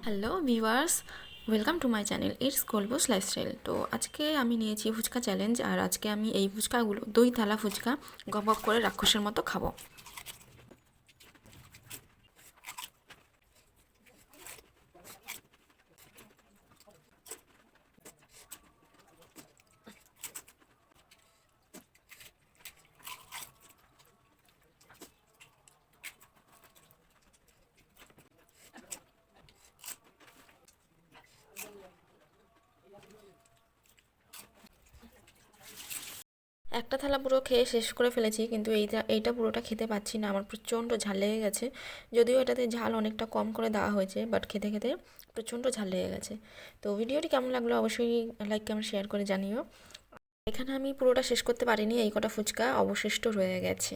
Hello viewers, welcome to my channel it's কলবুস lifestyle. তো আজকে আমি নিয়েছি ফুচকা চ্যালেঞ্জ, আর আজকে আমি এই ফুচকাগুলো দই থালা ফুচকা গপ গপ করে রাক্ষসের মতো খাবো। একটা থালা পুরো খেয়ে শেষ করে ফেলেছি, কিন্তু এইটা পুরোটা খেতে পাচ্ছি না, আমার প্রচণ্ড ঝাল লেগে গেছে। যদিও এটাতে ঝাল অনেকটা কম করে দেওয়া হয়েছে, বাট খেতে খেতে প্রচণ্ড ঝাল লেগে গেছে। তো ভিডিওটি কেমন লাগলো অবশ্যই লাইক কমেন্ট শেয়ার করে জানিও। এখানে আমি পুরোটা শেষ করতে পারিনি, এই কটা ফুচকা অবশিষ্ট রয়ে গেছে।